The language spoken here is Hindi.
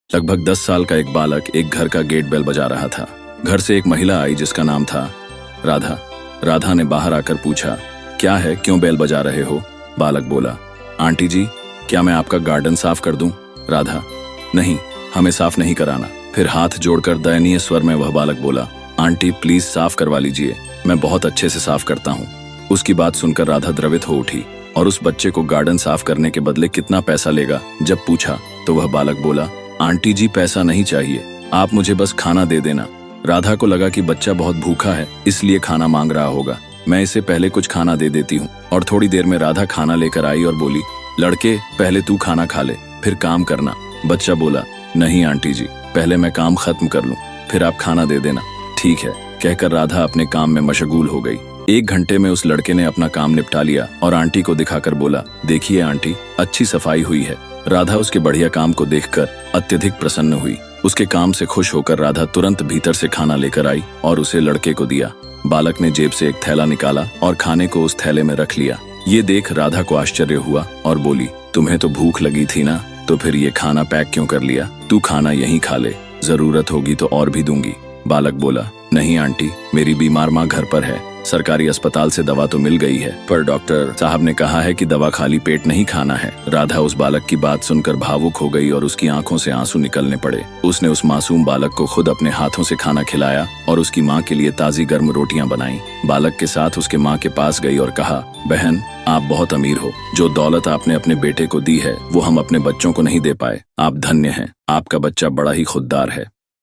लगभग 10 साल का एक बालक एक घर का गेट बेल बजा रहा था। घर से एक महिला आई जिसका नाम था राधा। राधा ने बाहर आकर पूछा, क्या है, क्यों बेल बजा रहे हो? बालक बोला, आंटी जी, क्या मैं आपका गार्डन साफ कर दूं? राधा, नहीं, हमें साफ नहीं कराना। फिर हाथ जोड़कर दयनीय स्वर में वह बालक बोला, आंटी प्लीज साफ करवा लीजिए, मैं बहुत अच्छे से साफ करता हूँ। उसकी बात सुनकर राधा द्रवित हो उठी और उस बच्चे को गार्डन साफ करने के बदले कितना पैसा लेगा जब पूछा तो वह बालक बोला, आंटी जी पैसा नहीं चाहिए, आप मुझे बस खाना दे देना। राधा को लगा कि बच्चा बहुत भूखा है इसलिए खाना मांग रहा होगा, मैं इसे पहले कुछ खाना दे देती हूँ। और थोड़ी देर में राधा खाना लेकर आई और बोली, लड़के पहले तू खाना खा ले फिर काम करना। बच्चा बोला, नहीं आंटी जी, पहले मैं काम खत्म कर लूँ फिर आप खाना दे देना। ठीक है, कहकर राधा अपने काम में मशगूल हो गई। 1 घंटे में उस लड़के ने अपना काम निपटा लिया और आंटी को दिखाकर बोला, देखिए आंटी, अच्छी सफाई हुई है। राधा उसके बढ़िया काम को देखकर अत्यधिक प्रसन्न हुई। उसके काम से खुश होकर राधा तुरंत भीतर से खाना लेकर आई और उसे लड़के को दिया। बालक ने जेब से एक थैला निकाला और खाने को उस थैले में रख लिया। ये देख राधा को आश्चर्य हुआ और बोली, तुम्हें तो भूख लगी थी ना, तो फिर ये खाना पैक क्यों कर लिया? तू खाना यहीं खा ले, जरूरत होगी तो और भी दूंगी। बालक बोला, नहीं आंटी, मेरी बीमार माँ घर पर है, सरकारी अस्पताल से दवा तो मिल गई है, पर डॉक्टर साहब ने कहा है कि दवा खाली पेट नहीं खाना है। राधा उस बालक की बात सुनकर भावुक हो गई और उसकी आंखों से आंसू निकलने पड़े। उसने उस मासूम बालक को खुद अपने हाथों से खाना खिलाया और उसकी माँ के लिए ताजी गर्म रोटियां बनाई। बालक के साथ उसके माँ के पास गई और कहा, बहन, आप बहुत अमीर हो, जो दौलत आपने अपने बेटे को दी है वो हम अपने बच्चों को नहीं दे पाए। आप धन्य हैं, आपका बच्चा बड़ा ही खुददार है।